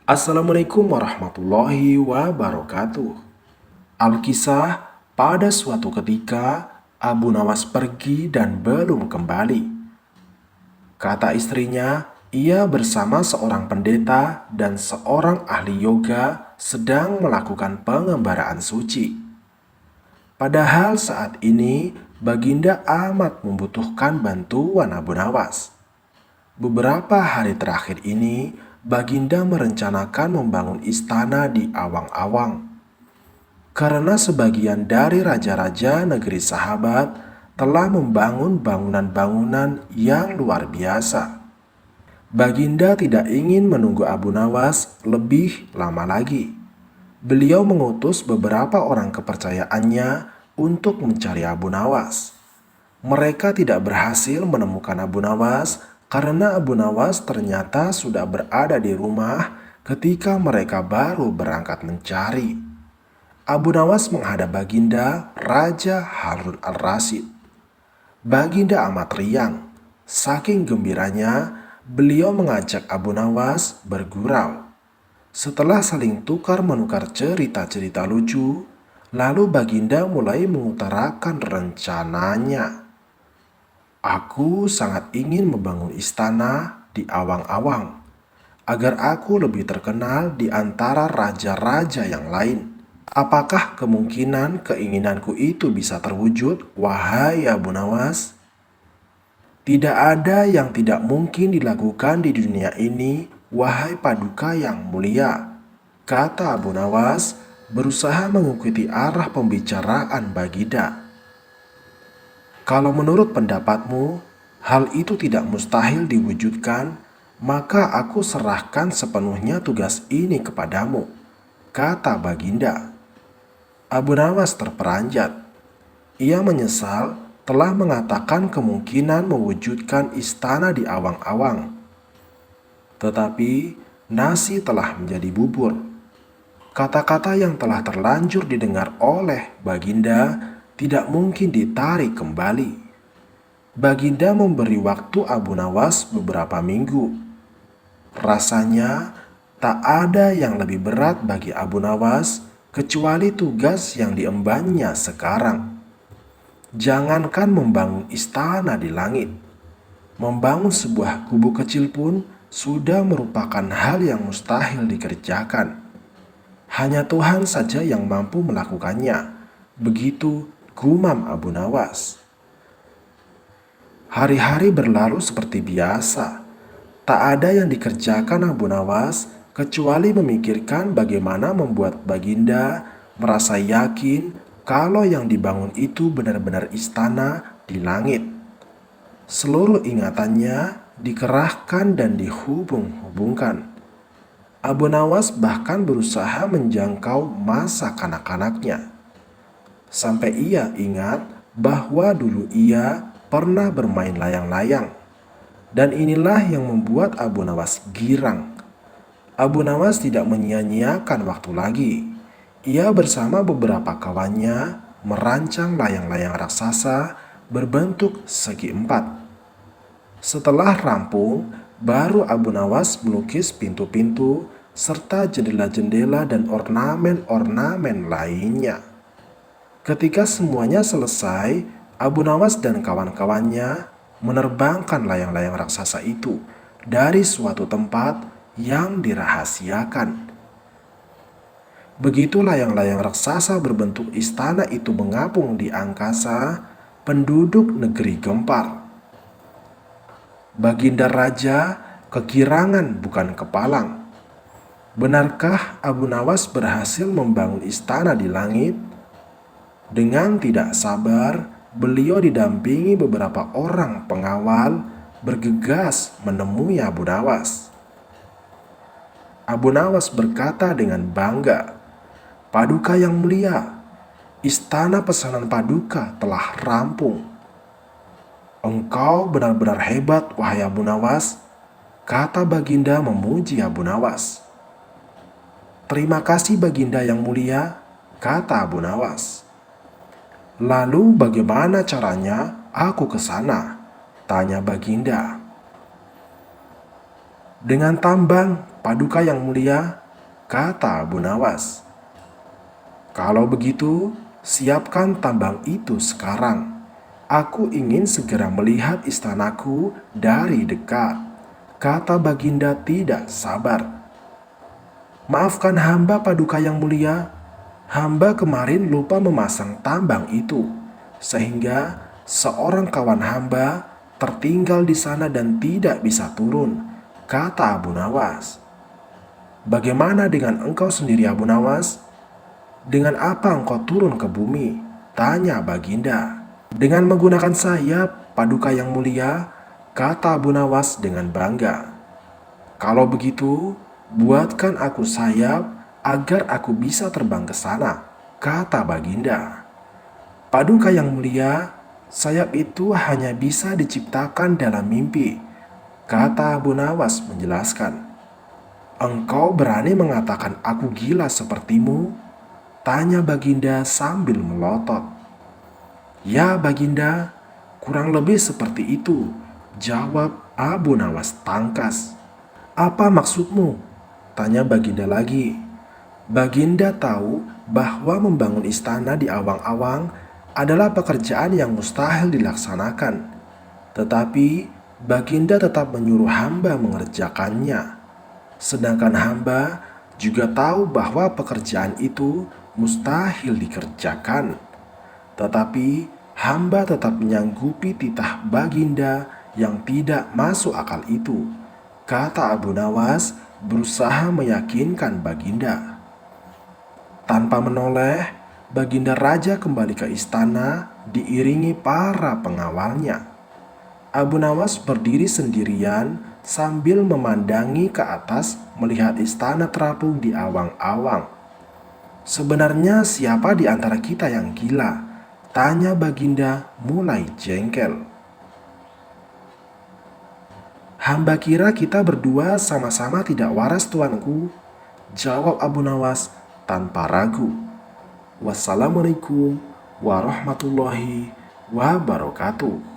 Assalamualaikum warahmatullahi wabarakatuh. Alkisah, pada suatu ketika Abu Nawas pergi dan belum kembali. Kata istrinya, ia bersama seorang pendeta dan seorang ahli yoga sedang melakukan pengembaraan suci. Padahal saat ini Baginda amat membutuhkan bantuan Abu Nawas. Beberapa hari terakhir ini, Baginda merencanakan membangun istana di awang-awang. Karena sebagian dari raja-raja negeri sahabat telah membangun bangunan-bangunan yang luar biasa. Baginda tidak ingin menunggu Abu Nawas lebih lama lagi. Beliau mengutus beberapa orang kepercayaannya untuk mencari Abu Nawas. Mereka tidak berhasil menemukan Abu Nawas karena Abu Nawas ternyata sudah berada di rumah ketika mereka baru berangkat mencari. Abu Nawas menghadap Baginda Raja Harun al-Rasyid. Baginda amat riang. Saking gembiranya, beliau mengajak Abu Nawas bergurau. Setelah saling tukar-menukar cerita-cerita lucu, lalu Baginda mulai mengutarakan rencananya. Aku sangat ingin membangun istana di awang-awang, agar aku lebih terkenal di antara raja-raja yang lain. Apakah kemungkinan keinginanku itu bisa terwujud, wahai Abu Nawas? Tidak ada yang tidak mungkin dilakukan di dunia ini, wahai Paduka yang mulia, kata Abu Nawas berusaha mengikuti arah pembicaraan Baginda. Kalau menurut pendapatmu, hal itu tidak mustahil diwujudkan, maka aku serahkan sepenuhnya tugas ini kepadamu, kata Baginda. Abu Nawas terperanjat. Ia menyesal telah mengatakan kemungkinan mewujudkan istana di awang-awang. Tetapi nasi telah menjadi bubur. Kata-kata yang telah terlanjur didengar oleh Baginda tidak mungkin ditarik kembali. Baginda memberi waktu Abu Nawas beberapa minggu. Rasanya tak ada yang lebih berat bagi Abu Nawas kecuali tugas yang diembannya sekarang. Jangankan membangun istana di langit, membangun sebuah gubuk kecil pun sudah merupakan hal yang mustahil dikerjakan. Hanya Tuhan saja yang mampu melakukannya. Begitu gumam Abu Nawas. Hari-hari berlalu seperti biasa. Tak ada yang dikerjakan Abu Nawas kecuali memikirkan bagaimana membuat Baginda merasa yakin kalau yang dibangun itu benar-benar istana di langit. Seluruh ingatannya dikerahkan dan dihubung-hubungkan. Abu Nawas bahkan berusaha menjangkau masa kanak-kanaknya. Sampai ia ingat bahwa dulu ia pernah bermain layang-layang. Dan inilah yang membuat Abu Nawas girang. Abu Nawas tidak menyia-nyiakan waktu lagi. Ia bersama beberapa kawannya merancang layang-layang raksasa berbentuk segi empat. Setelah rampung, baru Abu Nawas melukis pintu-pintu serta jendela-jendela dan ornamen-ornamen lainnya. Ketika semuanya selesai, Abu Nawas dan kawan-kawannya menerbangkan layang-layang raksasa itu dari suatu tempat yang dirahasiakan. Begitu layang-layang raksasa berbentuk istana itu mengapung di angkasa, penduduk negeri gempar. Baginda Raja kegirangan bukan kepalang. Benarkah Abu Nawas berhasil membangun istana di langit? Dengan tidak sabar, beliau didampingi beberapa orang pengawal bergegas menemui Abu Nawas. Abu Nawas berkata dengan bangga, "Paduka yang mulia, istana pesanan Paduka telah rampung." "Engkau benar-benar hebat, wahai Abu Nawas," kata Baginda memuji Abu Nawas. "Terima kasih Baginda yang mulia," kata Abu Nawas. "Lalu bagaimana caranya aku ke sana?" tanya Baginda. Dengan tambang, Paduka yang mulia, kata Abu Nawas. Kalau begitu, siapkan tambang itu sekarang. Aku ingin segera melihat istanaku dari dekat, kata Baginda tidak sabar. Maafkan hamba Paduka yang mulia, hamba kemarin lupa memasang tambang itu, sehingga seorang kawan hamba tertinggal di sana dan tidak bisa turun, kata Abu Nawas. Bagaimana dengan engkau sendiri Abu Nawas? Dengan apa engkau turun ke bumi? Tanya Baginda. Dengan menggunakan sayap, Paduka yang mulia, kata Abu Nawas dengan bangga. Kalau begitu, buatkan aku sayap agar aku bisa terbang ke sana, kata Baginda. Paduka yang mulia, sayap itu hanya bisa diciptakan dalam mimpi, kata Abu Nawas menjelaskan. Engkau berani mengatakan aku gila sepertimu? Tanya Baginda sambil melotot. Ya Baginda, kurang lebih seperti itu, jawab Abu Nawas tangkas. Apa maksudmu? Tanya Baginda lagi. Baginda tahu bahwa membangun istana di awang-awang adalah pekerjaan yang mustahil dilaksanakan. Tetapi Baginda tetap menyuruh hamba mengerjakannya. Sedangkan hamba juga tahu bahwa pekerjaan itu mustahil dikerjakan. Tetapi hamba tetap menyanggupi titah Baginda yang tidak masuk akal itu, kata Abu Nawas berusaha meyakinkan Baginda. Tanpa menoleh, Baginda Raja kembali ke istana diiringi para pengawalnya. Abu Nawas berdiri sendirian sambil memandangi ke atas melihat istana terapung di awang-awang. Sebenarnya siapa di antara kita yang gila? Tanya Baginda mulai jengkel. Hamba kira kita berdua sama-sama tidak waras tuanku, jawab Abu Nawas tanpa ragu. Wassalamualaikum warahmatullahi wabarakatuh.